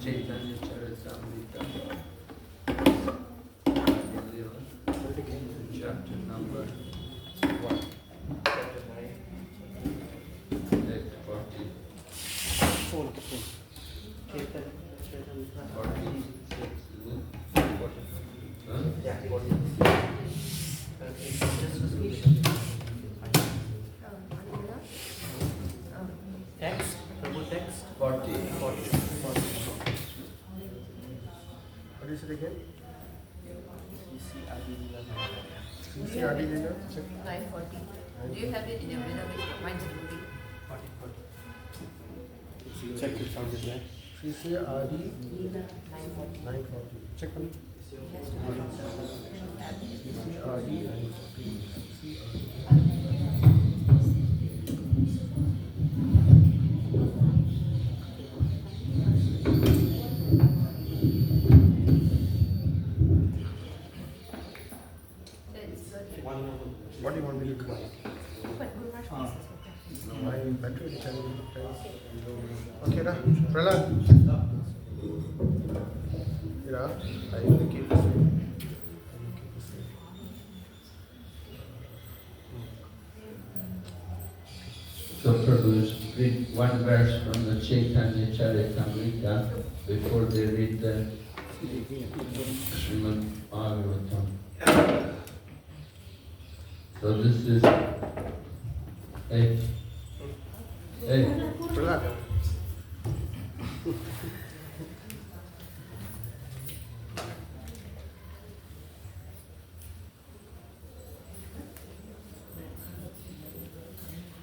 Chaitanya Charitamrita, chapter number 1, chapter 9, text 40. 40. What is it again? CC Adi Lila? 940. Do you have it in your window? Mine is moving. 40. Check it sound is right. CC Adi 940. Check one. CC Adi 940. What do you want me to do? My battery is 10. Okay, na? Prahlad. Yeah, I will keep this way. So Prabhu's read one verse from the Chaitanya Charitamrita before they read the Srimad Bhagavatam. So this is Prahlad.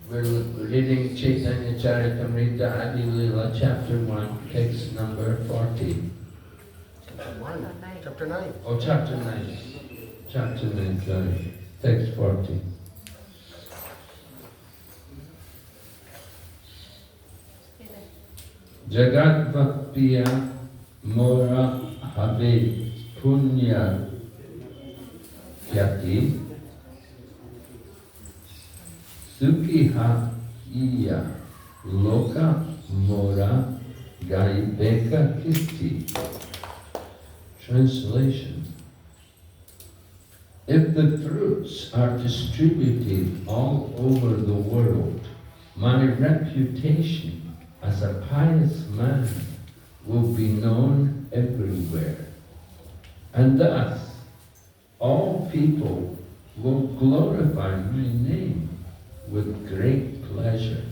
We're reading Chaitanya Charitamrita Adi Lila, chapter 1, text number 40. Chapter 9. Oh, chapter 9. Chapter 9, sorry. Text 40. Jagat Bhaktiya Mora Habe Punya Kyati Sukhiha Iya Loka Mora Gaibeka Kiti. Translation. If the fruits are distributed all over the world, my reputation as a pious man will be known everywhere. And thus, all people will glorify my name with great pleasure.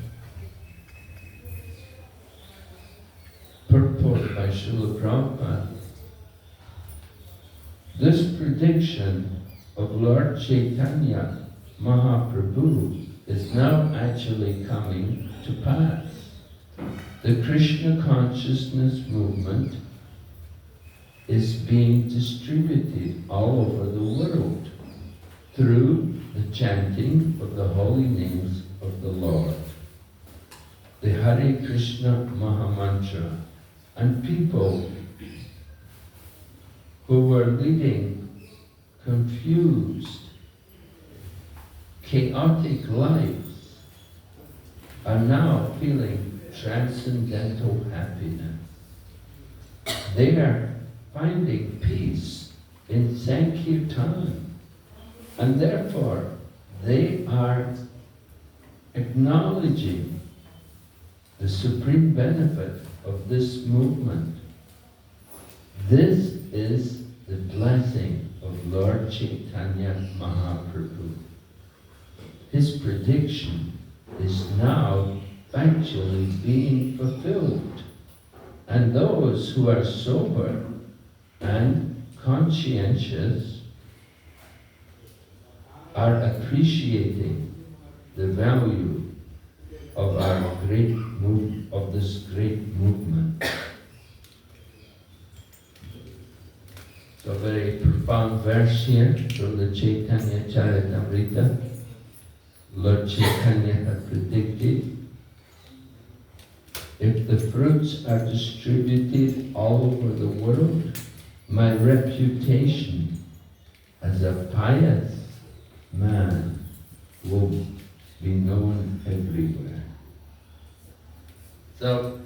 Purport by Srila Prabhupada. This prediction of Lord Chaitanya Mahaprabhu is now actually coming to pass. The Krishna consciousness movement is being distributed all over the world through the chanting of the holy names of the Lord, the Hare Krishna Mahamantra, and people who were leading confused, chaotic lives are now feeling transcendental happiness. They are finding peace in Sankirtan, and therefore they are acknowledging the supreme benefit of this movement. This is the blessing of Lord Chaitanya Mahaprabhu. His prediction is now actually being fulfilled, and those who are sober and conscientious are appreciating the value of this great movement. So a very profound verse here from the Chaitanya Charitamrita. Lord Chaitanya had predicted, if the fruits are distributed all over the world, my reputation as a pious man will be known everywhere. So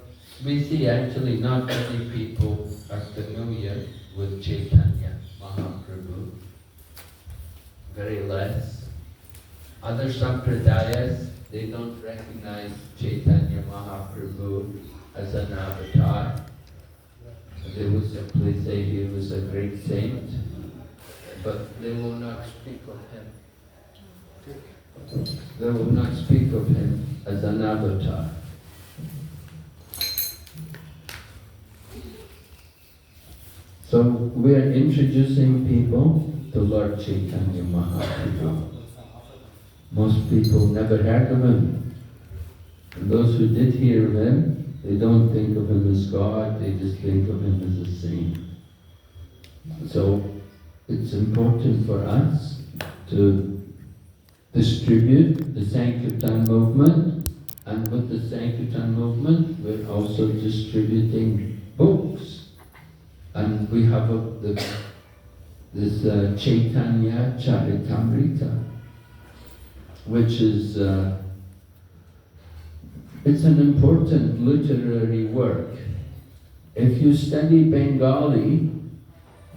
we see actually not many people are familiar with Chaitanya Mahaprabhu, very less. Other sampradayas, they don't recognize Chaitanya Mahaprabhu as an avatar. They will simply say he was a great saint, but they will not speak of him. They will not speak of him as an avatar. So we are introducing people to Lord Chaitanya Mahaprabhu. Most people never heard of him. And those who did hear of him, they don't think of him as God, they just think of him as a saint. So it's important for us to distribute the Sankirtan movement, and with the Sankirtan movement we're also distributing books. And we have this Chaitanya Charitamrita, which is it's an important literary work. If you study Bengali,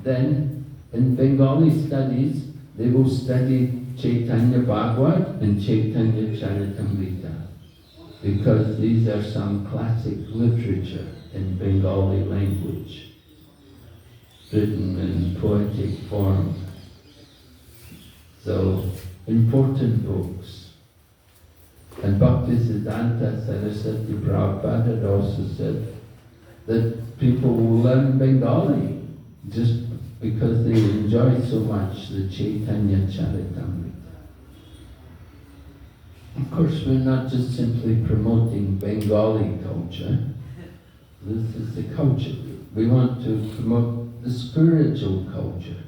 then in Bengali studies they will study Chaitanya Bhagavad and Chaitanya Charitamrita, because these are some classic literature in Bengali language, written in poetic form. So, important books. And Bhaktisiddhanta Saraswati Prabhupada had also said that people will learn Bengali just because they enjoy so much the Chaitanya Charitamrita. Of course, we're not just simply promoting Bengali culture. This is the culture. We want to promote the spiritual culture.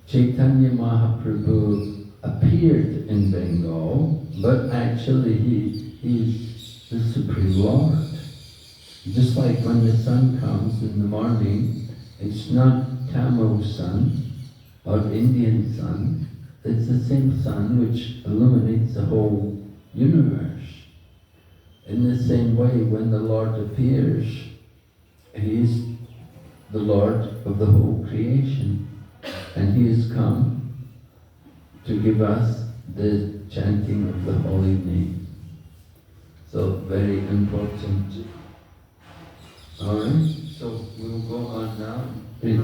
Chaitanya Mahaprabhu appeared in Bengal, but actually he is the Supreme Lord. Just like when the sun comes in the morning, it's not Tamil sun or Indian sun, it's the same sun which illuminates the whole universe. In the same way, when the Lord appears, he is the Lord of the whole creation, and he has come to give us the chanting of the holy name. So very important. Alright, so we'll go on now. Read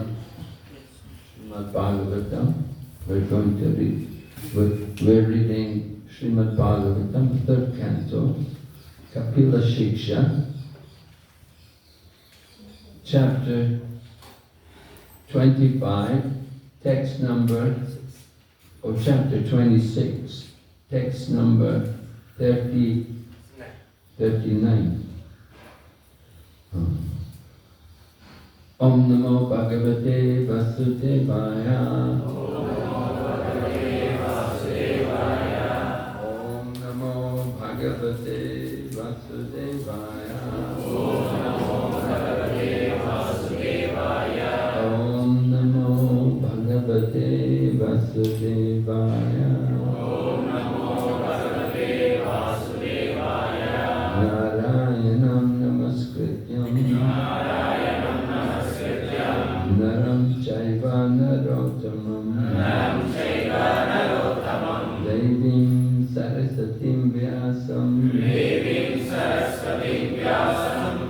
Srimad Bhagavatam. We're going to read. We're reading Srimad Bhagavatam, 3rd canto, Kapila Shiksha, chapter 25, text number, or chapter 26, text number 39. Om Namo Bhagavate Vasudevaya. Om Namo Bhagavate Vasudevaya. Om Namo Bhagavate Vasudevaya. Narayanam Namaskrityam Naram Chaiva Narottamam Devim Sarasatim Vyasam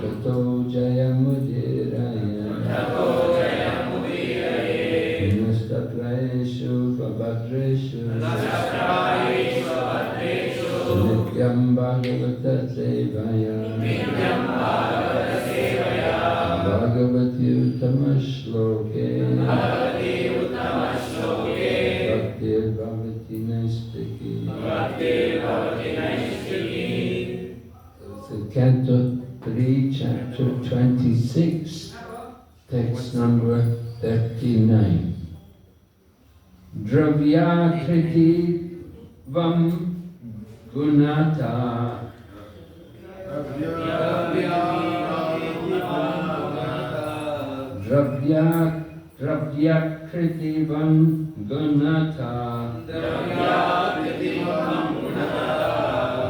Tato Jayamudhiraya Nastapraeshu Vabhadreshu Nityam Bhagavata Sevaya Bhagavati Uttama Shloke Bhaktir Bhavati Naistiki. So Canto 3, Chapter 26, text number 39. Dravyakriti Vam Gunata Dravyak kritivam gunata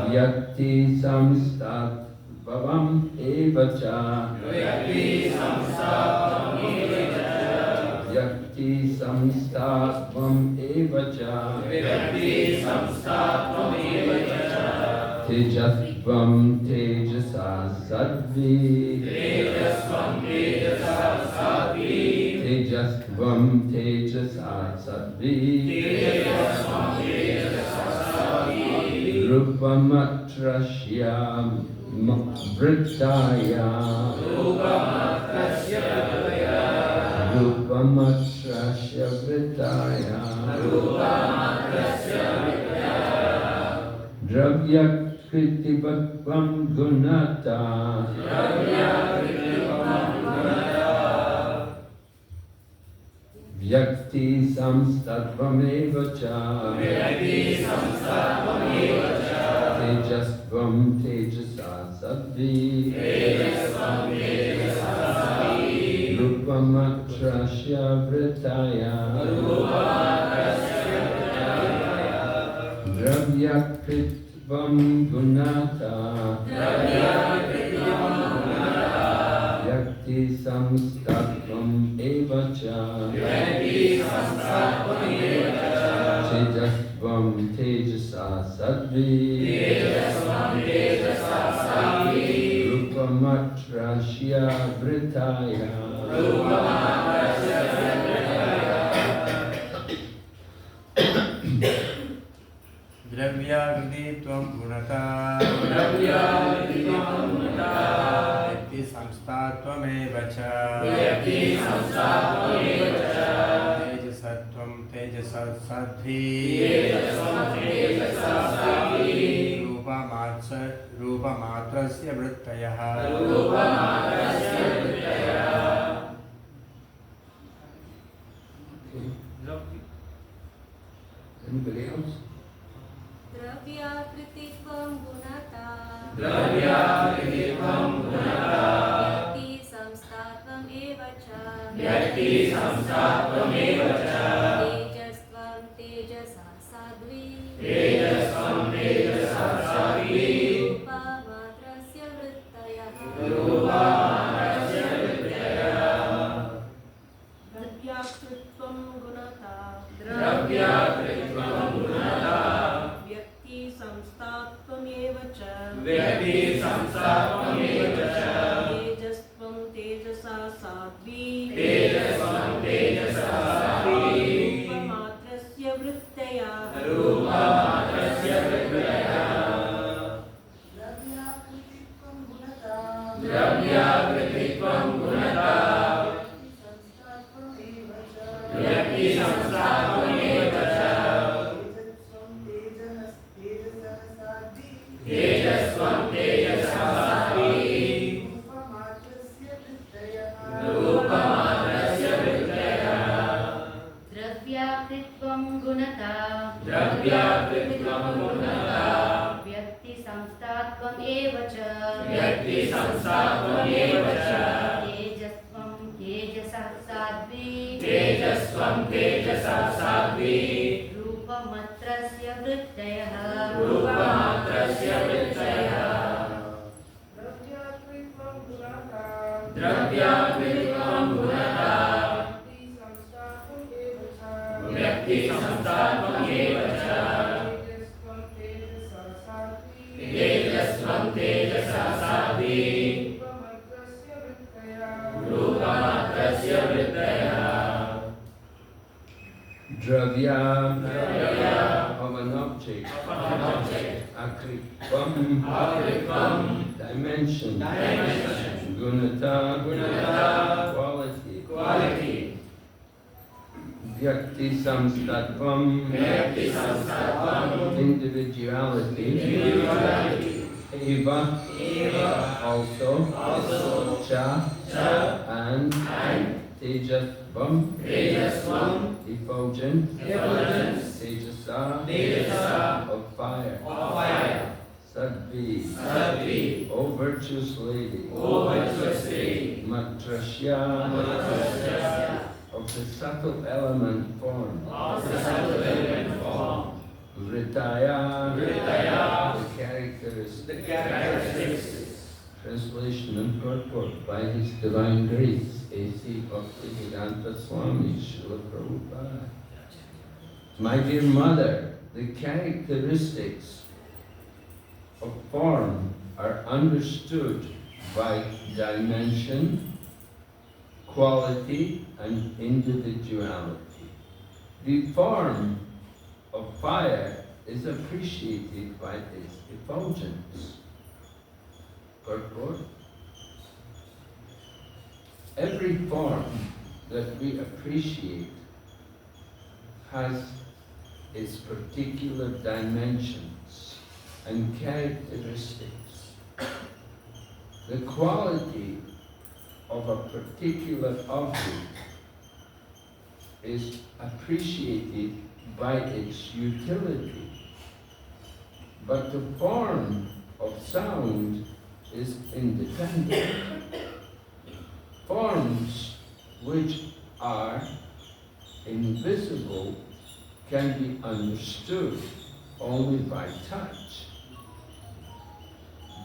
Vyakti samstat bhavam evacha Vyakti samstatvam evacha Tejasvam tejasa sadvi Tejasvam tejasa sadvi Rupamatrasya vritaya Rupamatrasya vritaya Dravya kritivatvam gunata Vyakti samstatvam evacha Tejasvam tejasa sadvi Rupamatrasya vritaya Dravya kritvam gunata Vyakti samstatvam evacha Tejasvam tejasa sadvi Rupamatrasya vritaya Dravyagriti tvam gunata Vyakti samstatvam evacha Tejasatvam tejasa sadhi Rupamatrasya vrittayah Anybody else? Dravyakritivam gunata Vyakti samstatvam evacha Tejasvam tejasa sadvi Rupamatrasya vrittayah Dravyakritivam gunata Vyakti samstatvam evacha Tejasvam tejasa sadvi Rupamatrasya vrittayah Dravyakritivam gunata Vyakti samstatvam evacha Tejasvam tejasa sadvi Rupamatrasya vrittayah Dravyakritivam gunata Vyakti samstatvam evacha Tejasvam tejasa sadvi Rupamatrasya vrittayah Dravyakritivam gunata Vyakti samstatvam evacha Tejasvam tejasa sadvi Rupamatrasya vrittayah Dravya of an object Akritvam dimension Gunata quality Vyakti samstatvam individuality Eva also Cha and Tejasvam effulgence Tejasa of fire Sadvi O virtuous lady Matrasya of the subtle element form. Of the subtle element form. Vritaya, Vritaya, the characteristics. The characteristics. Translation and purport by His Divine Grace, A.C. Bhaktivedanta Swami Srila Prabhupada. My dear Mother, the characteristics of form are understood by dimension, quality, and individuality. The form of fire is appreciated by its effulgence. Purport. Every form that we appreciate has its particular dimensions and characteristics. The quality of a particular object is appreciated by its utility, but the form of sound is independent. Forms which are invisible can be understood only by touch.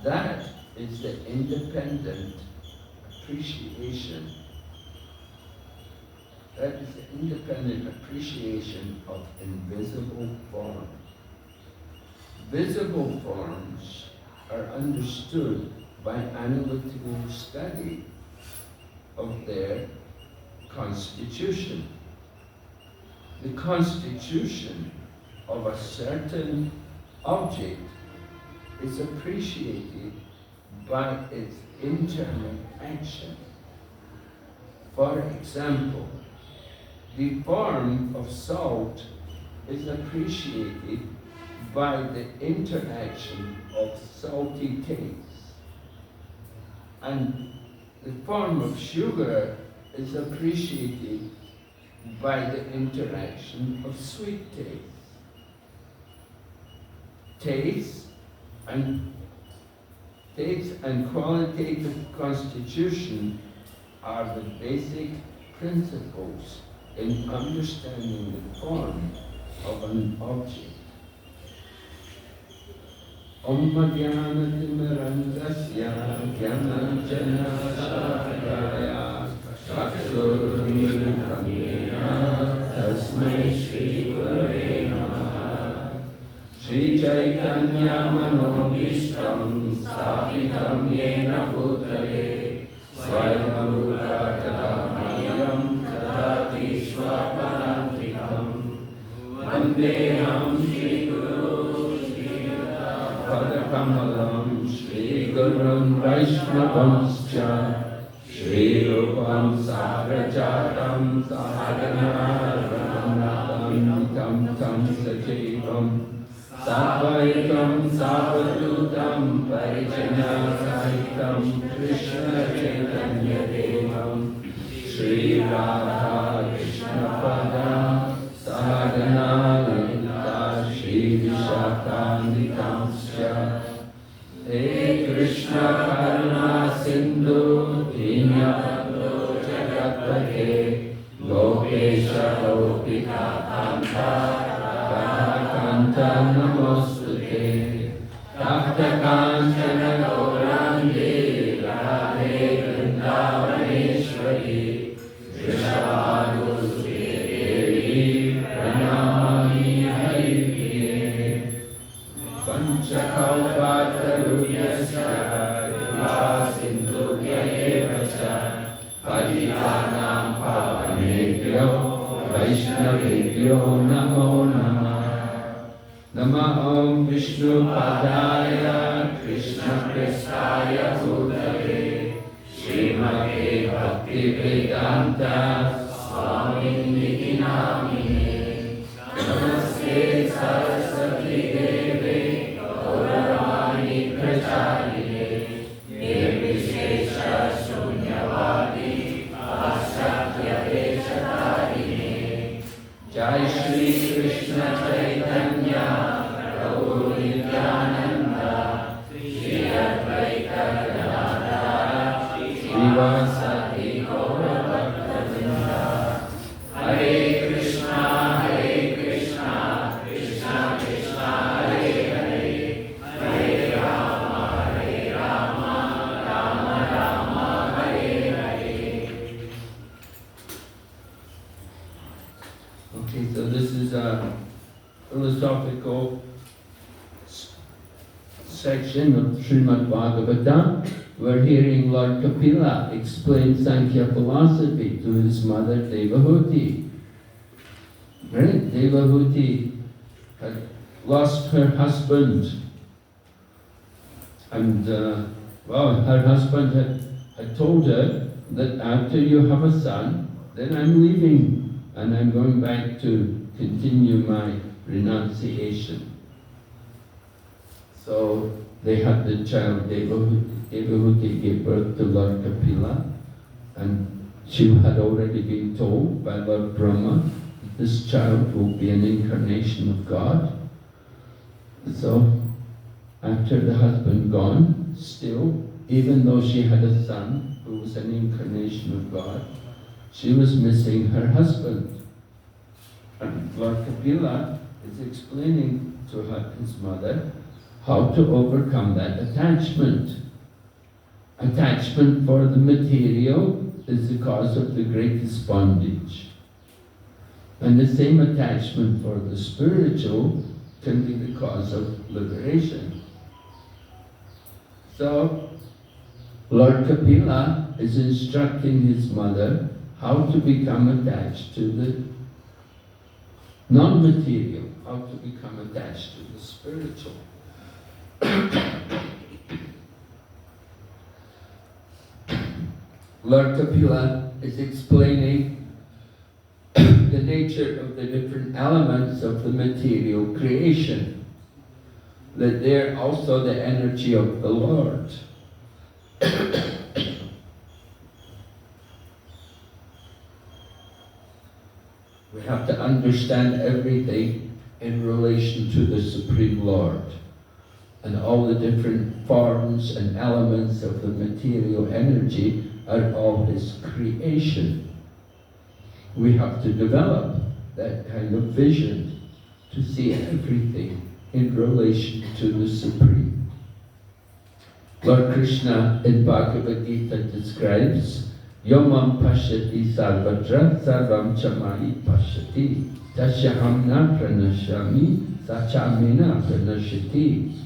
That is the independent appreciation. That is the independent appreciation of invisible form. Visible forms are understood by analytical study of their constitution. The constitution of a certain object is appreciated by its internal action. For example, the form of salt is appreciated by the interaction of salty taste, and the form of sugar is appreciated by the interaction of sweet taste. Taste and qualitative constitution are the basic principles in understanding the form of an object. Om Madhyanatimurandasya Gyananjana Shalakaya Chakshurmilitam Yena Tasmai Shri Gurave Namaha. Shri Chaitanya Manobhishtam Sthapitam Yena Bhutale Swayambhuva Tadamayam Tadati Swaparantikam Vandeham Shri Guru Padakamalam Shri Gurum Vaishnavamscha Shri Rupam Sagrajatam Sahagana Ramanutam Tam Sajivam Savaitam Savadutam Parijana Sahitam Krishna Chaitanya Devam Shri Radha Krishna Pada Sahagana Lalita Shri Vishakanitam Hey Krishna Karuna Sindhu Dinabandhu Jagatpate Gopesha Gopika Kanta Radha Namostute Takta Kanchana Gaurangi Radhe Vrindavaneshwari Vrishabhanusuti Devi Pranamami Haripriye Panchakalpatarubhyasya Kripa Sindhubhya eva cha Patitanam Pavanebhyo Vaishnavebhyo Namo Namah. Namah Vishnu Padaya Krishna Prestaya Bhutale Srimate Bhaktivedanta Swami Niti Namine Namaste Saraswati Deve Gauravani Pracharine Nirvishesha Shunyavadi Paschatya Veshatarine Jai Shri Krishna Chaitanya Prabhu Nityananda Shri Advaita Gadadhara Srivasadi Gaura Bhaktavrinda Okay, so this is a philosophical section of Srimad Bhagavatam. We're hearing Lord Kapila explain Sankhya philosophy to his mother Devahuti. Right? Devahuti had lost her husband, and her husband had told her that after you have a son, then I'm leaving and I'm going back to continue my renunciation. So they had the child Devahuti. Devahuti gave birth to Lord Kapila, and she had already been told by Lord Brahma that this child will be an incarnation of God. So after the husband gone, still, even though she had a son who was an incarnation of God, she was missing her husband. And Lord Kapila is explaining to his mother how to overcome that attachment. Attachment for the material is the cause of the greatest bondage. And the same attachment for the spiritual can be the cause of liberation. So, Lord Kapila is instructing his mother how to become attached to the non-material, how to become attached to the spiritual. Lord Kapila is explaining the nature of the different elements of the material creation, that they're also the energy of the Lord. We have to understand everything in relation to the Supreme Lord, and all the different forms and elements of the material energy are all His creation. We have to develop that kind of vision to see everything in relation to the Supreme. Lord Krishna in Bhagavad Gita describes Yomam pashyati sarvatra sarvam chamai pashyati tasyaham na pranashyami sachamena pranashyati.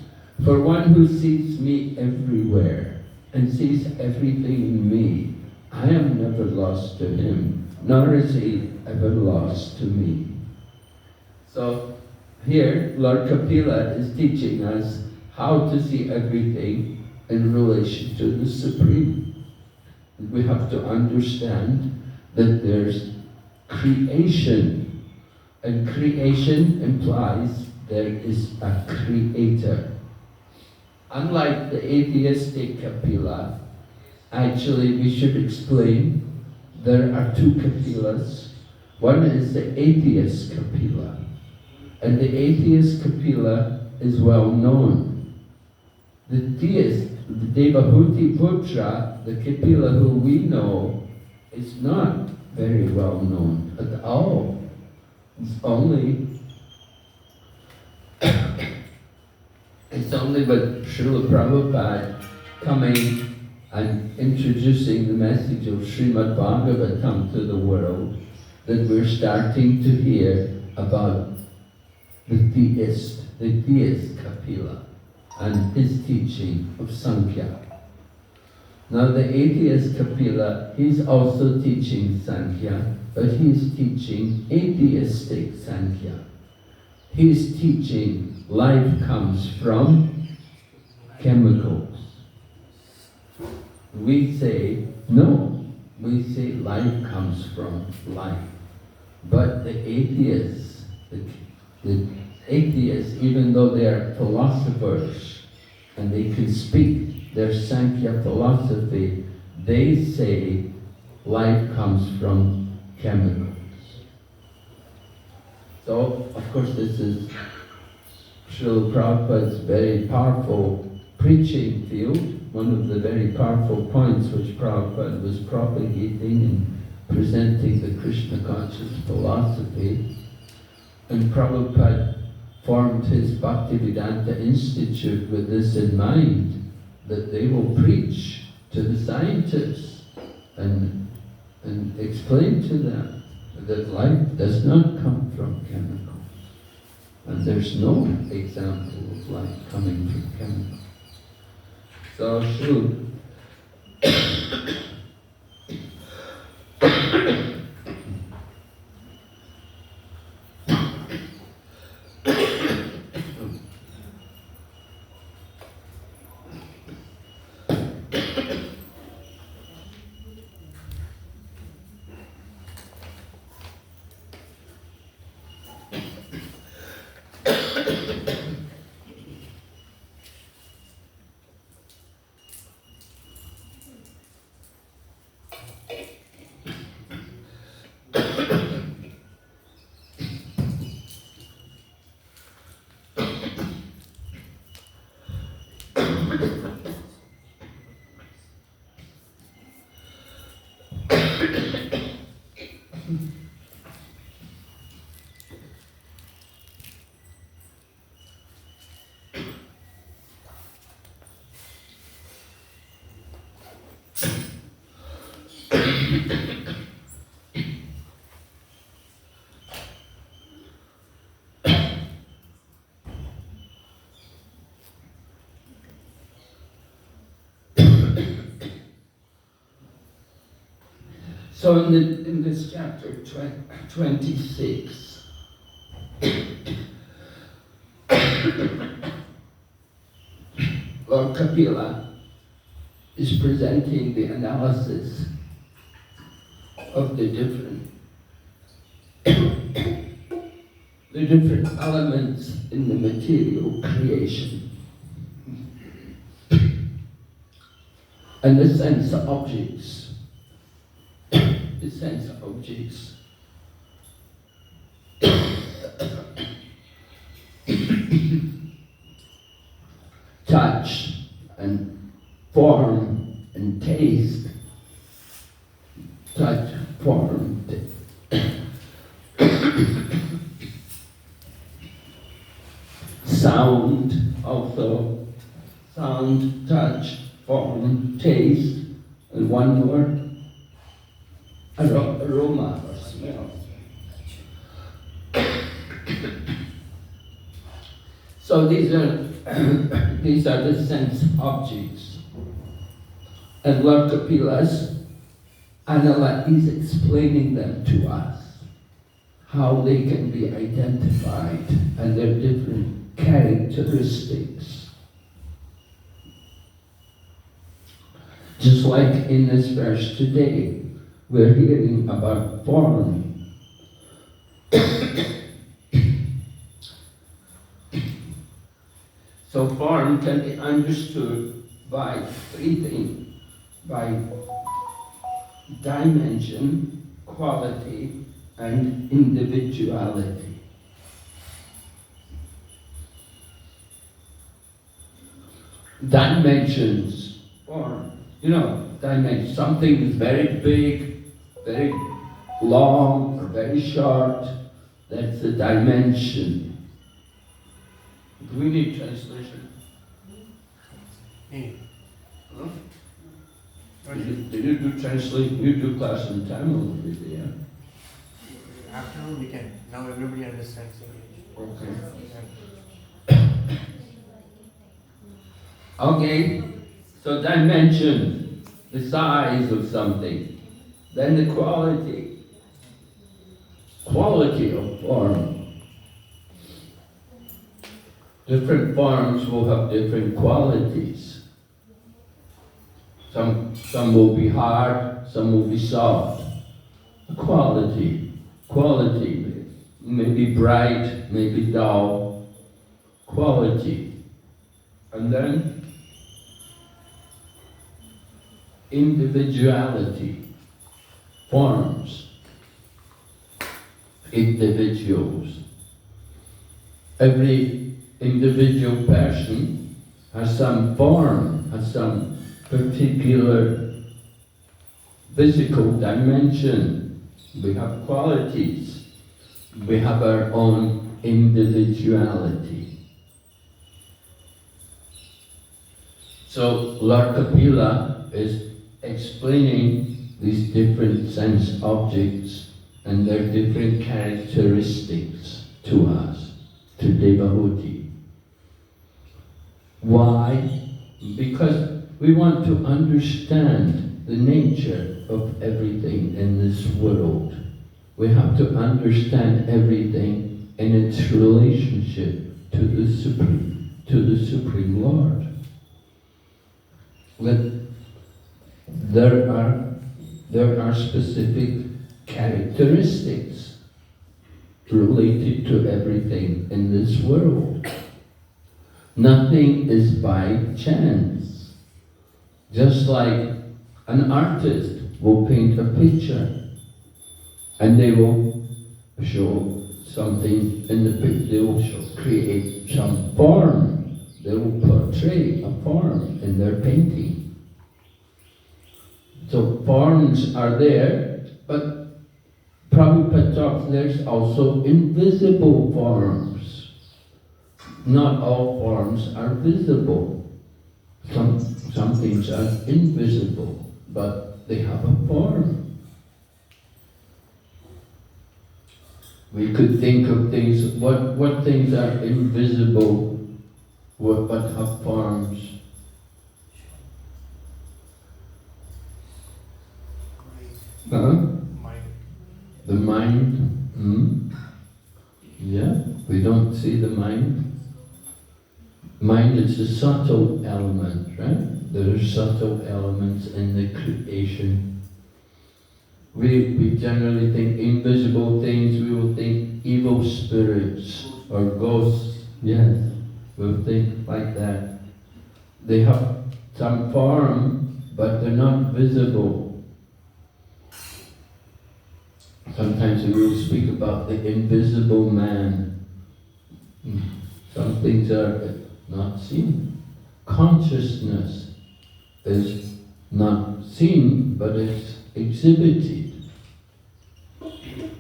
For one who sees me everywhere and sees everything in me, I am never lost to him, nor is he ever lost to me. So here, Lord Kapila is teaching us how to see everything in relation to the Supreme. We have to understand that there's creation, and creation implies there is a creator. Unlike the atheistic Kapila, actually we should explain there are two Kapilas. One is the atheist Kapila, and the atheist Kapila is well known. The theist, the Devahuti Putra, the Kapila who we know, is not very well known at all. It's only with Srila Prabhupada coming and introducing the message of Srimad Bhagavatam to the world that we're starting to hear about the theist Kapila and his teaching of Sankhya. Now the atheist Kapila, he's also teaching Sankhya, but he's teaching atheistic Sankhya. He's teaching life comes from chemicals. We say, no, we say life comes from life. But the atheists, even though they are philosophers and they can speak their Sankhya philosophy, they say life comes from chemicals. So, of course, this is Srila Prabhupada's very powerful preaching field, one of the very powerful points which Prabhupada was propagating and presenting the Krishna conscious philosophy. And Prabhupada formed his Bhaktivedanta Institute with this in mind, that they will preach to the scientists and explain to them the that life does not come from chemicals. And there's no example of life coming from chemicals. So should So in this chapter 26, Lord Kapila is presenting the analysis of the different elements in the material creation and the sense objects. The sense objects touch and form and taste, touch, form, sound also, sound, touch, form, taste, and one more, aroma or smell. So these are the sense objects. And Lord Kapila's is explaining them to us, how they can be identified and their different characteristics. Just like in this verse today, we're hearing about form. So form can be understood by three things: by dimension, quality, and individuality. Dimensions, form. Dimension. Something is very big, very long, or very short. That's the dimension. Do we need translation? Huh? Did you do translation? You do class in Tamil over there, yeah? Afternoon we can. Now everybody understands English. Okay. Okay, so dimension, the size of something. Then the quality of form. Different forms will have different qualities. Some will be hard, some will be soft. Quality, maybe bright, maybe dull. Quality. And then individuality, forms, individuals. Every individual person has some form, has some particular physical dimension. We have qualities. We have our own individuality. So Lord Kapila is explaining these different sense objects and there are different characteristics to us, to Devahuti. Why? Because we want to understand the nature of everything in this world. We have to understand everything in its relationship to the Supreme Lord. There are specific characteristics related to everything in this world. Nothing is by chance. Just like an artist will paint a picture and they will show something in the picture, they will create some form, they will portray a form in their painting. So forms are there, but Prabhupada talks there's also invisible forms. Not all forms are visible. Some things are invisible, but they have a form. We could think of things, what things are invisible, what have forms. Huh? Mind. The mind? Yeah, we don't see the mind. Mind is a subtle element, right? There are subtle elements in the creation. We generally think invisible things, we will think evil spirits or ghosts. Yes, we'll think like that. They have some form, but they're not visible. Sometimes we will speak about the invisible man. Some things are not seen. Consciousness is not seen, but it's exhibited.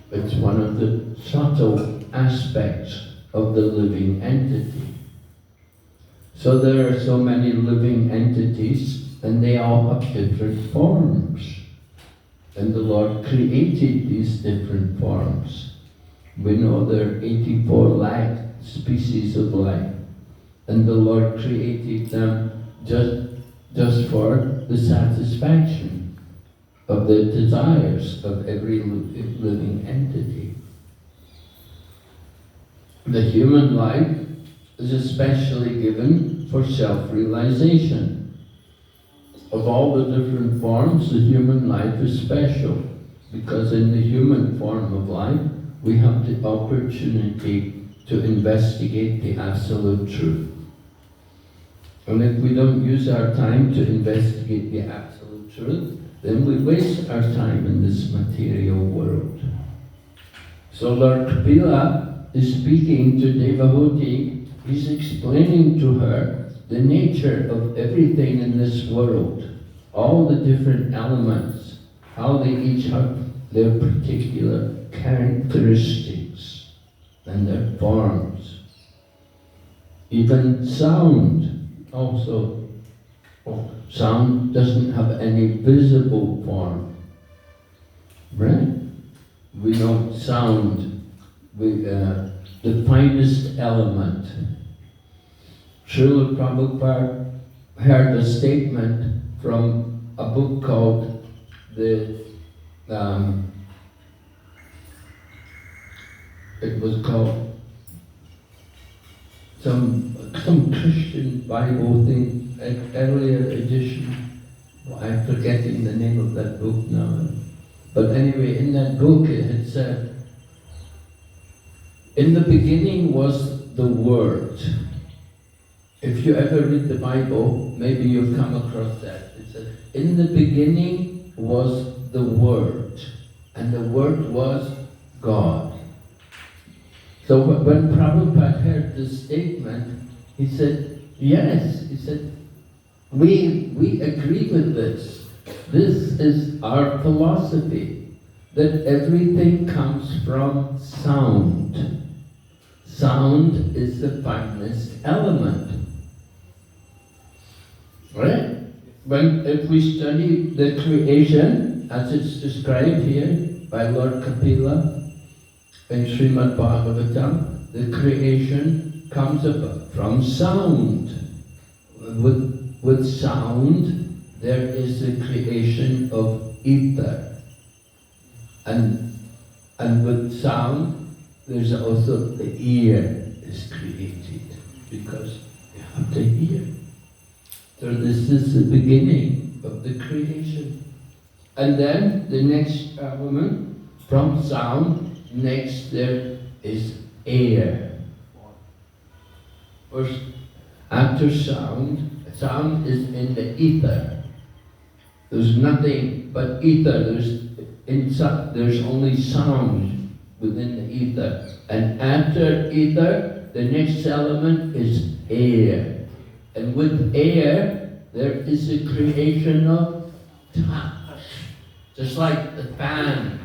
It's one of the subtle aspects of the living entity. So there are so many living entities, and they all have different forms. And the Lord created these different forms. We know there are 84 lakh species of life, and the Lord created them just for the satisfaction of the desires of every living entity. The human life is especially given for self-realization. Of all the different forms, the human life is special, because in the human form of life, we have the opportunity to investigate the absolute truth. And if we don't use our time to investigate the absolute truth, then we waste our time in this material world. So Lord Kapila is speaking to Devahuti. He's explaining to her the nature of everything in this world, all the different elements, how they each have their particular characteristics and their forms. Even sound also. Sound doesn't have any visible form, right? We know sound, the finest element. Srila Prabhupada heard a statement from a book called it was called some Christian Bible thing, an earlier edition. I'm forgetting the name of that book now. But anyway, in that book it had said, in the beginning was the Word. If you ever read the Bible, maybe you've come across that. It said, in the beginning was the Word, and the Word was God. So when Prabhupada heard this statement, he said, yes, he said, we agree with this. This is our philosophy, that everything comes from sound. Sound is the finest element. Right? If we study the creation, as it's described here, by Lord Kapila in Srimad Bhagavatam, the creation comes about from sound. With sound, there is the creation of ether. And with sound, there's also the ear is created, because you have to hear. So this is the beginning of the creation. And then the next element, from sound, next there is air. First, after sound, sound is in the ether. There's nothing but ether. There's only sound within the ether. And after ether, the next element is air. And with air, there is a creation of touch. Just like the fan.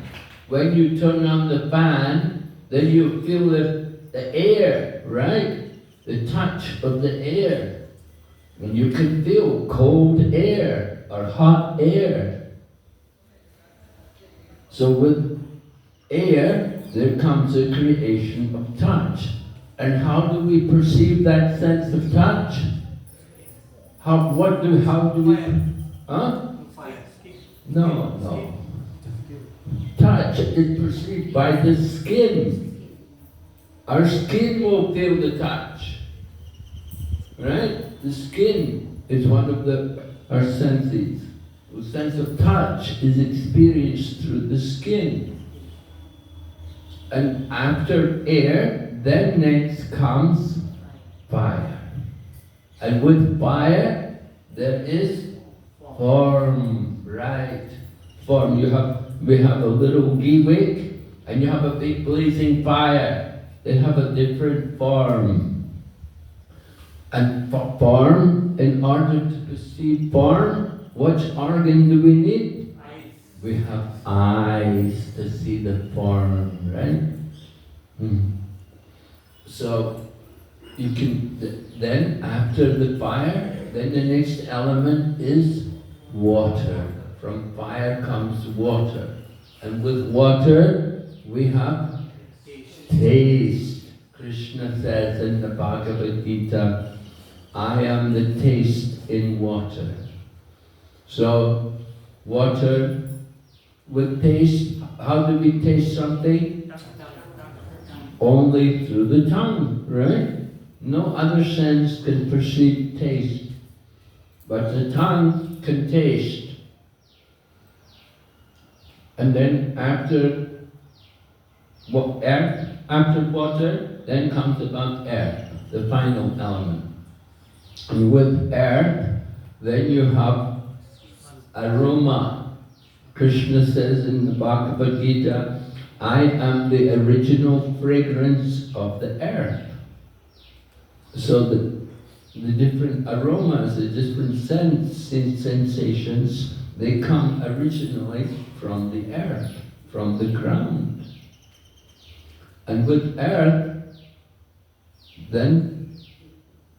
When you turn on the fan, then you feel the air, right? The touch of the air. And you can feel cold air or hot air. So with air, there comes a creation of touch. And how do we perceive that sense of touch? How do we? Huh? No. Touch is perceived by the skin. Our skin will feel the touch. Right? The skin is one of our senses. The sense of touch is experienced through the skin. And after air, then next comes fire. And with fire, there is form, right? Form. We have a little ghee wick, and you have a big blazing fire. They have a different form. And for form, in order to perceive form, which organ do we need? Eyes. We have eyes to see the form, right? So, you can, then after the fire, then the next element is water. From fire comes water. And with water, we have taste. Krishna says in the Bhagavad Gita, I am the taste in water. So, water with taste, how do we taste something? Only through the tongue, right? No other sense can perceive taste. But the tongue can taste. And then after water, then comes about air, the final element. And with air, then you have aroma. Krishna says in the Bhagavad Gita, I am the original fragrance of the earth. So the different aromas, the different sensations, they come originally from the earth, from the ground. And with earth, then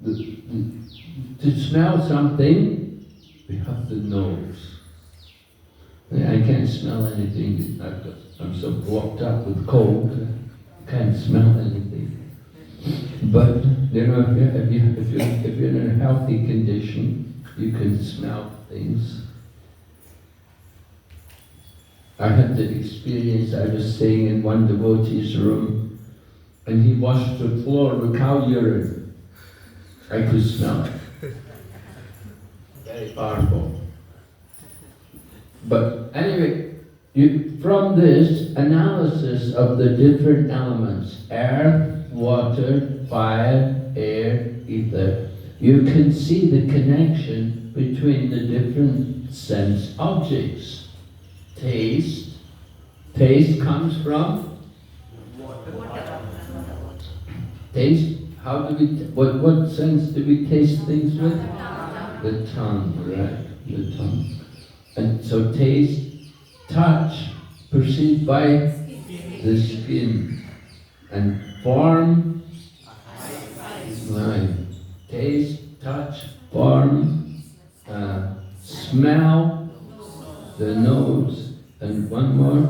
to smell something, we have the nose. I can't smell anything. I'm so blocked up with cold, I can't smell anything. But you know, if you're in a healthy condition, you can smell things. I had the experience, I was staying in one devotee's room, and he washed the floor with cow urine. I could smell it. Very powerful. But anyway, from this analysis of the different elements, earth, water, fire, air, ether, you can see the connection between the different sense objects. Taste. Taste comes from? Taste. How do we, what sense do we taste things with? The tongue, right? The tongue. And so taste, touch, perceived by the skin. And form, right. Taste, touch, form, smell, the nose, and one more,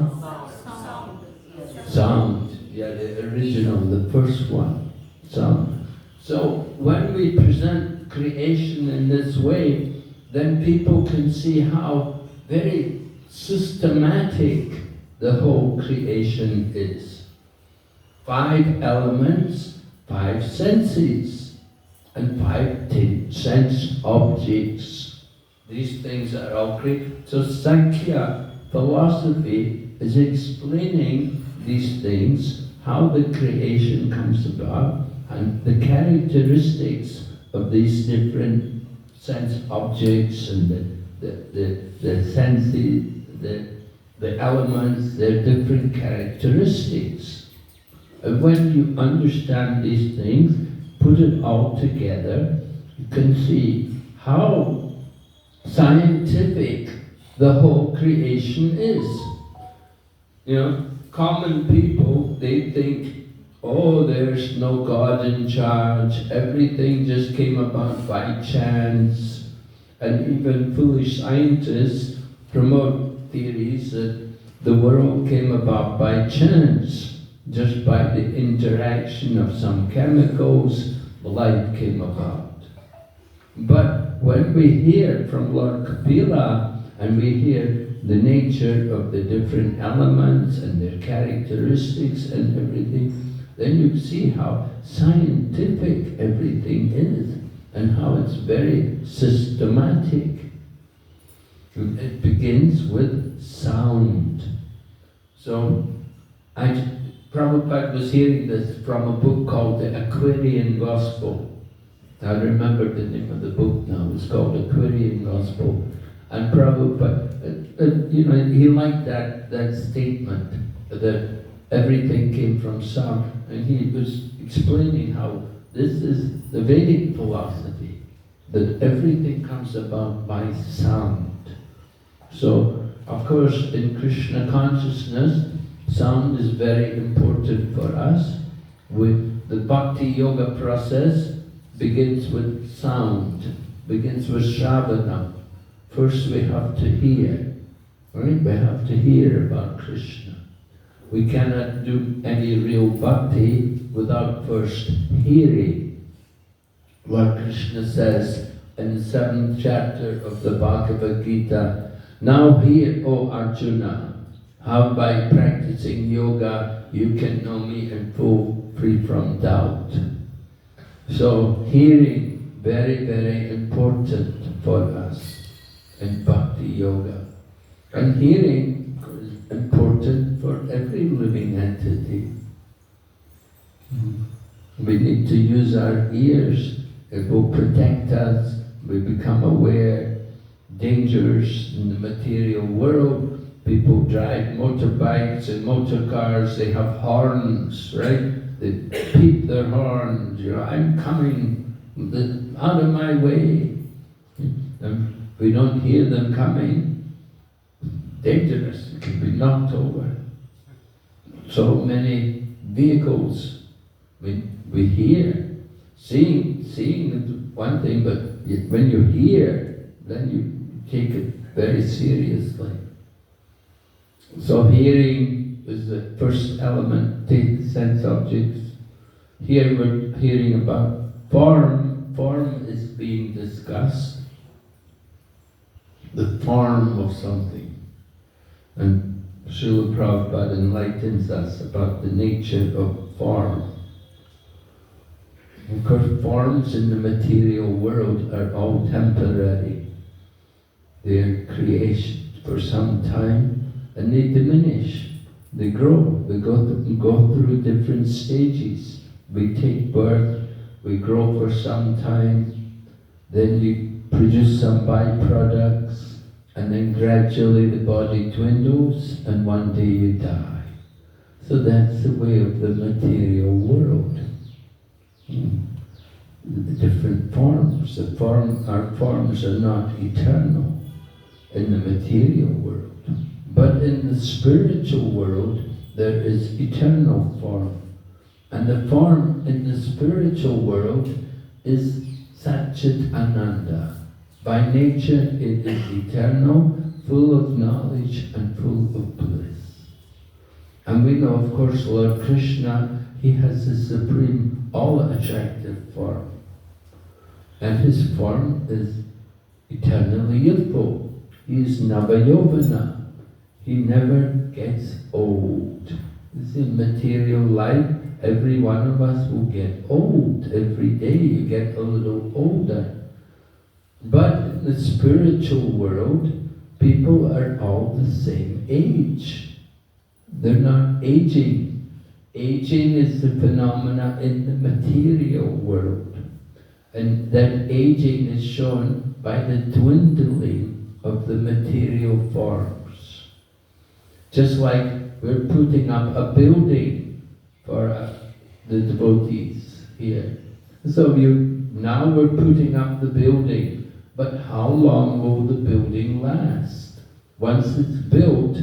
original, the first one. So when we present creation in this way, then people can see how very systematic the whole creation is. 5 elements, 5 senses, and 5 sense objects. These things are all created. So Sankhya philosophy is explaining these things, how the creation comes about, and the characteristics of these different sense objects and the senses, the elements, their different characteristics. And when you understand these things, put it all together, you can see how scientific the whole creation is. You know, common people, they think, oh, there's no God in charge, everything just came about by chance, and even foolish scientists promote theories that the world came about by chance, just by the interaction of some chemicals, life came about. But when we hear from Lord Kapila, and we hear the nature of the different elements and their characteristics and everything, then you see how scientific everything is and how it's very systematic. It begins with sound. So, Prabhupada was hearing this from a book called the Aquarian Gospel. I remember the name of the book now. It's called Aquarian Gospel. And Prabhupada, he liked that statement that everything came from sound. And he was explaining how this is the Vedic philosophy, that everything comes about by sound. So, of course, in Krishna consciousness, sound is very important for us. With the Bhakti Yoga process begins with sound, begins with Shravana. First we have to hear, right? We have to hear about Krishna. We cannot do any real bhakti without first hearing. Lord Krishna says in the 7th chapter of the Bhagavad Gita, now hear, O Arjuna, how by practicing yoga you can know me in full, free from doubt. So hearing, very, very important for us in Bhakti Yoga. And hearing is important for every living entity. We need to use our ears. It will protect us. We become aware dangers in the material world. People drive motorbikes and motor cars. They have horns, right? They beep their horns. I'm coming, out of my way. And we don't hear them coming. Dangerous. It can be knocked over. So many vehicles. We hear. Seeing is one thing, but when you hear, then you take it very seriously. So hearing is the first element, take sense objects. Here we're hearing about form. Form is being discussed. The form of something. And Srila Prabhupada enlightens us about the nature of form. Of course, forms in the material world are all temporary. They are creation for some time, and they diminish. They grow. They go through different stages. We take birth, we grow for some time, then we produce some byproducts, and then gradually the body dwindles, and one day you die. So that's the way of the material world. The different forms. Our forms are not eternal in the material world. But in the spiritual world, there is eternal form. And the form in the spiritual world is Satchit Ananda. By nature, it is eternal, full of knowledge and full of bliss. And we know, of course, Lord Krishna, he has the supreme, all-attractive form. And his form is eternally youthful. He is Navayovana. He never gets old. This is material life. Every one of us will get old. Every day you get a little older. But in the spiritual world, people are all the same age. They're not aging. Aging is the phenomena in the material world. And that aging is shown by the dwindling of the material forms. Just like we're putting up a building for the devotees here. So now we're putting up the building, but how long will the building last? Once it's built,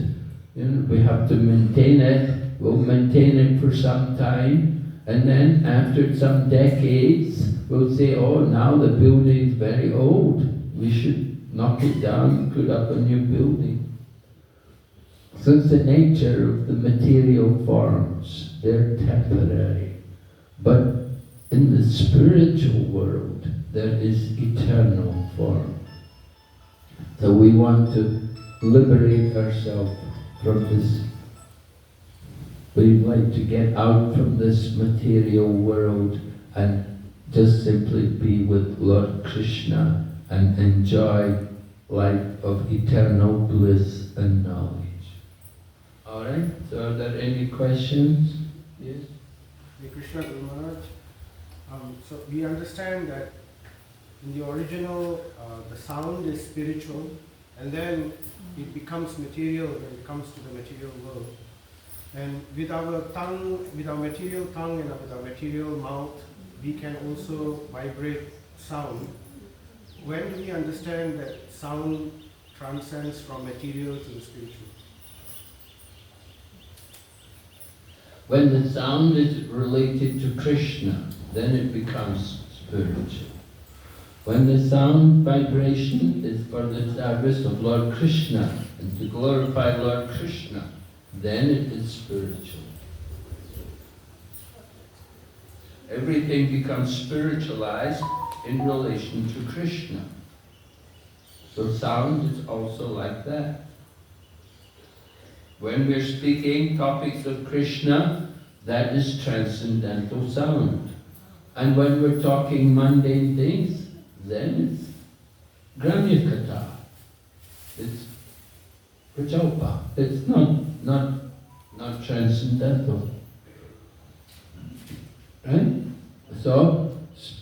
we have to maintain it. We'll maintain it for some time, and then after some decades, we'll say, oh, now the building's very old. We should knock it down and put up a new building. So it's the nature of the material forms. They're temporary. But in the spiritual world, there is eternal form. So we want to liberate ourselves from this. We'd like to get out from this material world and just simply be with Lord Krishna and enjoy life of eternal bliss and knowledge. Alright, so are there any questions? Yes? Hare Krishna Guru Maharaj. So we understand that in the original, the sound is spiritual, and then it becomes material when it comes to the material world. And with our tongue, with our material tongue and with our material mouth, we can also vibrate sound. When do we understand that sound transcends from material to the spiritual? When the sound is related to Krishna, then it becomes spiritual. When the sound vibration is for the service of Lord Krishna and to glorify Lord Krishna, then it is spiritual. Everything becomes spiritualized in relation to Krishna. So sound is also like that. When we're speaking topics of Krishna, that is transcendental sound. And when we're talking mundane things, then it's Gramya Katha. It's Prajalpa. It's not transcendental. Right? So,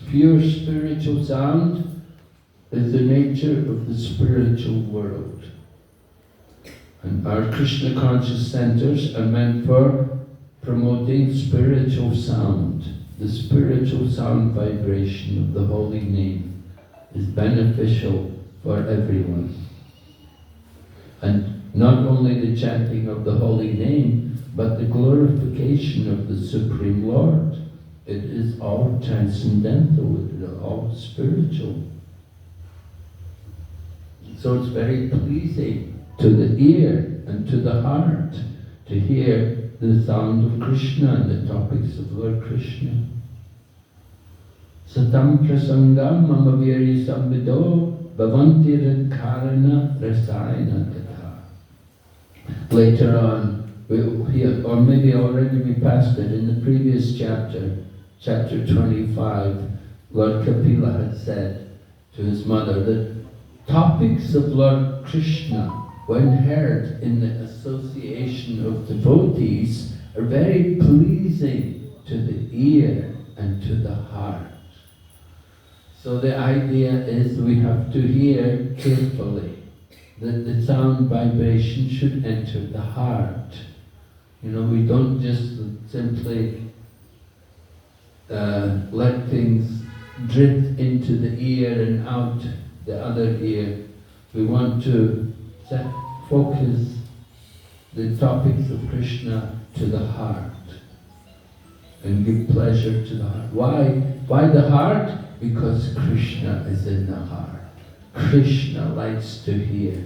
pure spiritual sound is the nature of the spiritual world. And our Krishna conscious centers are meant for promoting spiritual sound. The spiritual sound vibration of the holy name is beneficial for everyone. And not only the chanting of the holy name, but the glorification of the Supreme Lord. It is all transcendental, it is all spiritual. So it's very pleasing to the ear and to the heart to hear the sound of Krishna and the topics of Lord Krishna. Satam prasangam mama viri samvido bhavanti radkarana rasayana katha. Later on, we'll hear, or maybe already we passed it in the previous chapter, chapter 25, Lord Kapila had said to his mother that topics of Lord Krishna, when heard in the association of devotees, are very pleasing to the ear and to the heart. So the idea is we have to hear carefully, that the sound vibration should enter the heart. We don't just simply let things drift into the ear and out the other ear. We want to focus the topics of Krishna to the heart and give pleasure to the heart. Why the heart? Because Krishna is in the heart. Krishna likes to hear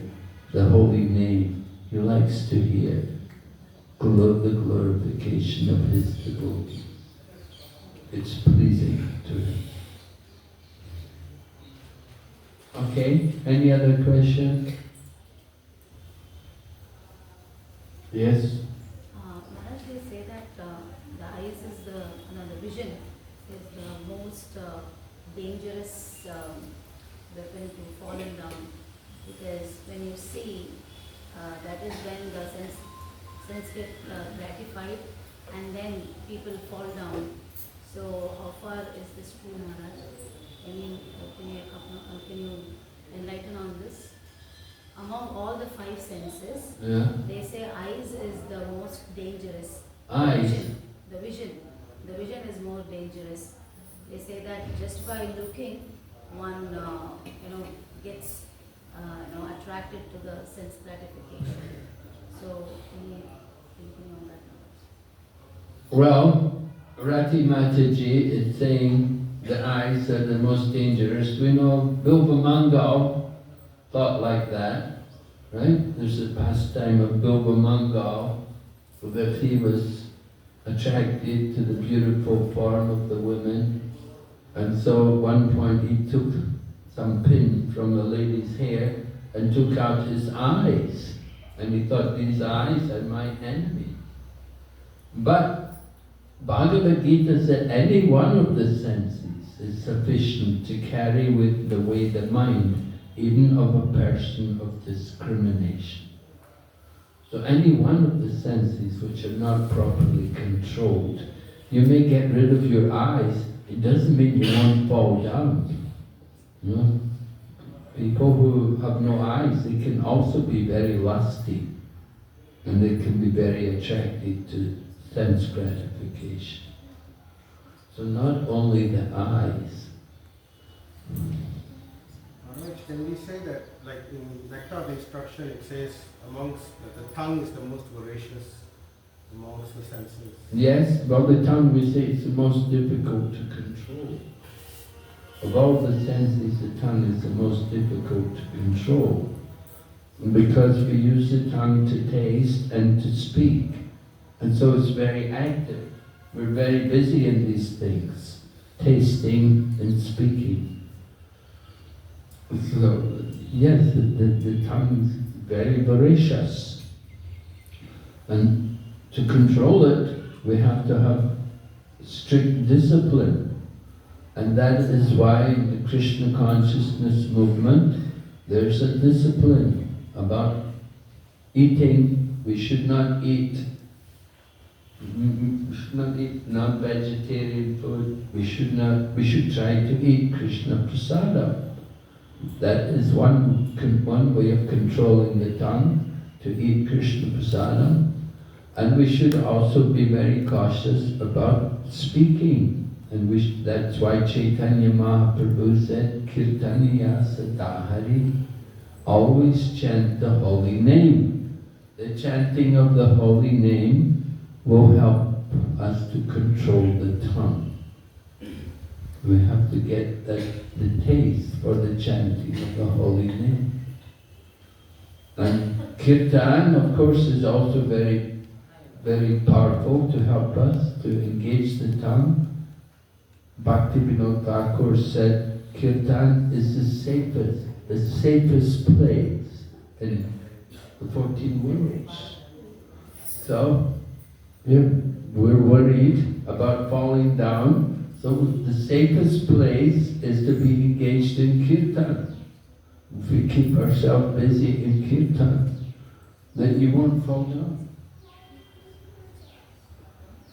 the holy name. He likes to hear the glorification of his devotee. It's pleasing to him. Okay, any other question? Yes? Maharaj, they say that the eyes is the vision is the most dangerous weapon to falling down, because when you see, that is when the sense get gratified, and then people fall down. So how far is this true, Maharaj? Can you enlighten on this? Among all the five senses, Yeah. they say eyes is the most dangerous. Eyes? The vision is more dangerous. They say that just by looking, one gets attracted to the sense gratification. So, any thinking on that? Well, Rati Mataji is saying the eyes are the most dangerous. We know Hhbvvnm thought like that, right? There's a pastime of Hhbvvnm that he was attracted to the beautiful form of the women, and so at one point he took some pin from the lady's hair and took out his eyes, and he thought, these eyes are my enemy. But Bhagavad Gita said any one of the senses is sufficient to carry with the way the mind, even of a person of discrimination. So any one of the senses which are not properly controlled, you may get rid of your eyes, it doesn't mean you won't fall down. You know? People who have no eyes, they can also be very lusty, and they can be very attracted to sense gratification. So not only the eyes. Maharaj, can we say that, like in Nectar of Instruction, it says amongst the tongue is the most voracious amongst the senses? Yes, well the tongue we say is the most difficult to control. Of all the senses, the tongue is the most difficult to control. Because we use the tongue to taste and to speak. And so it's very active. We're very busy in these things, tasting and speaking. So, yes, the tongue is very voracious. And to control it, we have to have strict discipline. And that is why in the Krishna consciousness movement, there's a discipline about eating. We should not eat non-vegetarian food. We should try to eat Krishna prasadam. That is one way of controlling the tongue, to eat Krishna prasadam. And we should also be very cautious about speaking. And that's why Chaitanya Mahaprabhu said, Kirtaniya Satahari, always chant the holy name. The chanting of the holy name will help us to control the tongue. We have to get the taste for the chanting of the holy name. And Kirtan, of course, is also very, very powerful to help us to engage the tongue. Bhaktivinoda Thakur said, Kirtan is the safest place in the 14 worlds. So, we're worried about falling down, so the safest place is to be engaged in Kirtan. If we keep ourselves busy in Kirtan, then you won't fall down.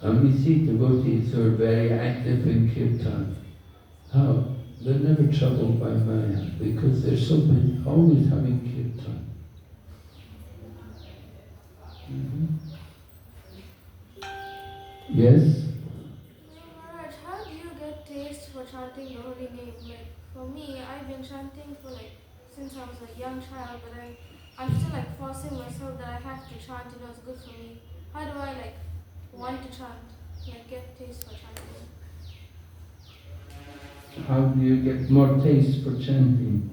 And we see devotees who are very active in Kirtan. How? They're never troubled by Maya because they're so busy, always having Kirtan. Yes? Maharaj, how do you get taste for chanting the holy name? Like, for me, I've been chanting since I was a young child, but I'm still forcing myself that I have to chant, it's good for me. How do I want to chant, get taste for chanting? How do you get more taste for chanting?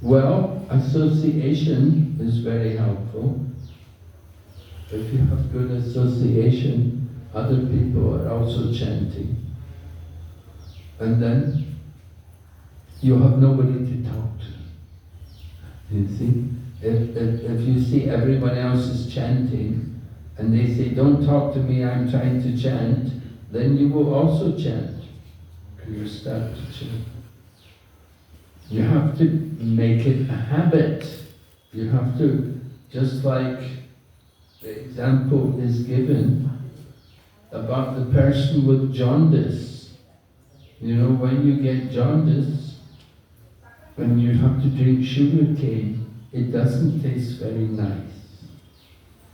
Well, association is very helpful. If you have good association, other people are also chanting. And then you have nobody to talk to. You see? If you see everyone else is chanting, and they say, don't talk to me, I'm trying to chant, then you will also chant. You start to chant. You have to make it a habit. You have to, just like the example is given about the person with jaundice. You know, when you get jaundice, when you have to drink sugar cane, it doesn't taste very nice.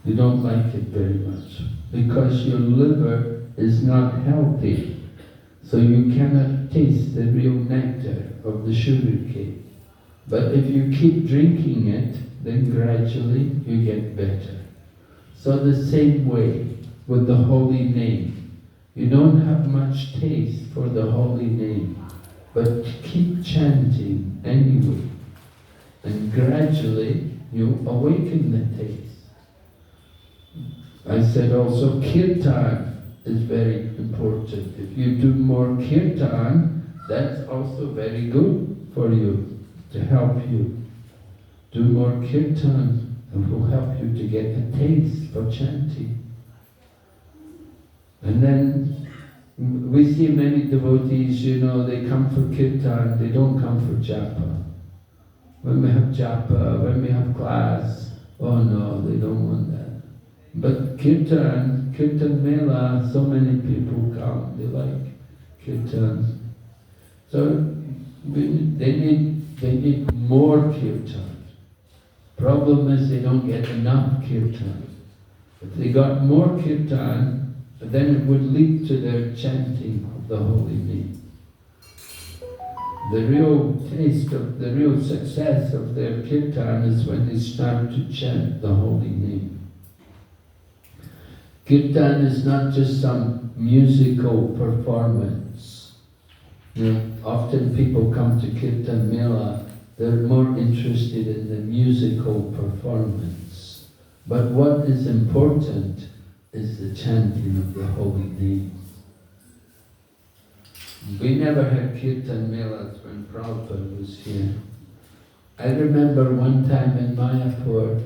You don't like it very much because your liver is not healthy. So you cannot taste the real nectar of the sugar cane. But if you keep drinking it, then gradually you get better. So the same way with the holy name. You don't have much taste for the holy name, but keep chanting anyway. And gradually you awaken the taste. I said also kirtan is very important. If you do more kirtan, that's also very good for you, to help you. Do more kirtan, and will help you to get a taste for chanting. And then we see many devotees, you know, they come for kirtan, they don't come for japa. When we have japa, when we have class, oh no, they don't want that. But kirtan mela, so many people come, they like kirtan. So they need more kirtan. Problem is they don't get enough kirtan. If they got more kirtan, then it would lead to their chanting of the holy name. The real taste of, the real success of their kirtan is when they start to chant the holy name. Kirtan is not just some musical performance. You know, often people come to Kirtan Mela, they're more interested in the musical performance. But what is important is the chanting of the holy name. We never had Kirtan Melas when Prabhupada was here. I remember one time in Mayapur,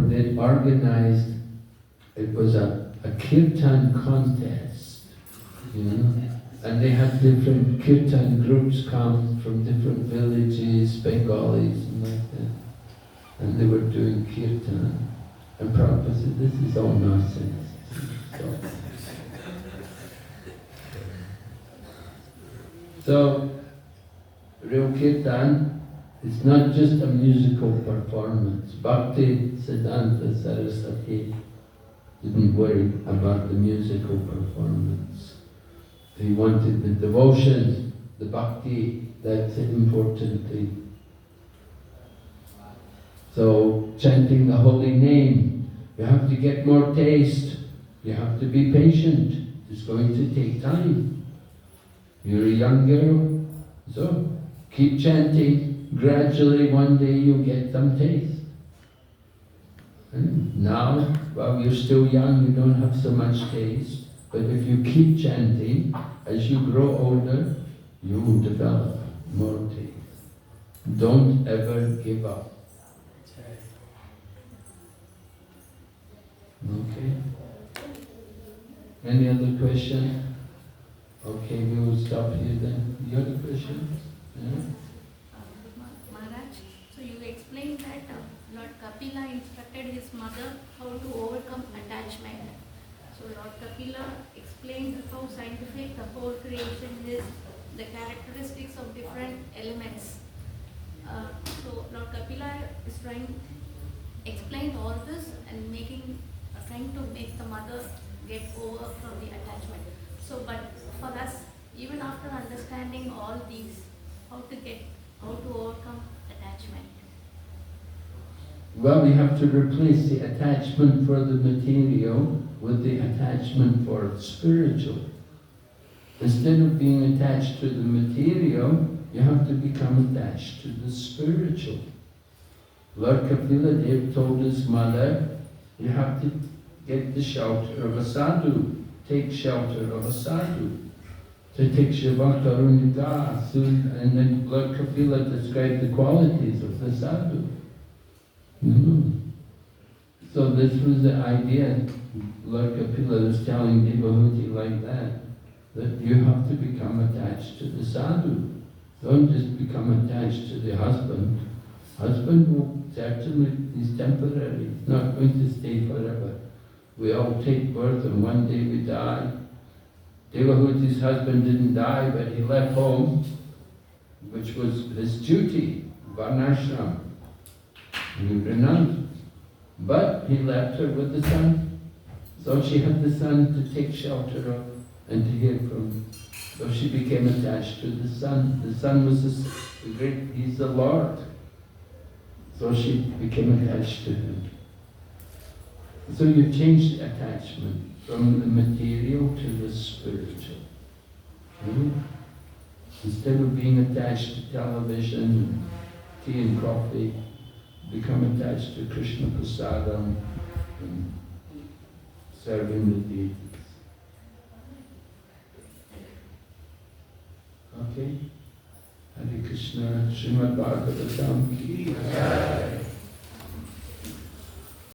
they'd organized, it was a kirtan contest, you know, and they had different kirtan groups come from different villages, Bengalis and like that, and they were doing kirtan. And Prabhupada said, this is all nonsense. So real kirtan is not just a musical performance. Bhakti Siddhanta Saraswati didn't worry about the musical performance. He wanted the devotion, the bhakti, that's an important thing. So chanting the holy name, you have to get more taste, you have to be patient, it's going to take time. You're a young girl, so keep chanting, gradually one day you'll get some taste. And now, while you're still young, you don't have so much taste, but if you keep chanting, as you grow older, you will develop more taste. Don't ever give up. Okay? Any other question? Okay, we will stop here then. You have a question? Yeah? Maharaj, so you explained that Lord Kapila instructed his mother how to overcome attachment. So Lord Kapila explained how scientific the whole creation is, the characteristics of different elements. So Lord Kapila is explain all this and trying to make the mother get over from the attachment. So, but for us, even after understanding all these, how to overcome attachment? Well, we have to replace the attachment for the material with the attachment for spiritual. Instead of being attached to the material, You have to become attached to the spiritual. Lord Kapila Dev told his mother, you have to get the shelter of a sadhu, take shelter of a sadhu. So take Shiva Karunika, and then Lord Kapila described the qualities of the sadhu. So this was the idea. Lord Kapila was telling Devahuti like that you have to become attached to the sadhu. Don't just become attached to the husband. Husband will certainly, he's temporary, he's not going to stay forever. We all take birth and one day we die. Devahuti's husband didn't die, but he left home, which was his duty, varnashram. And he renounced. But he left her with the son. So she had the son to take shelter of and to hear from. So she became attached to the son. The son was the great, he's the Lord. So she became attached to him. So you change the attachment from the material to the spiritual. Instead of being attached to television, tea and coffee, become attached to Krishna Prasadam and serving the deities. Okay? Hare Krishna, Srimad Bhagavatam ki jai.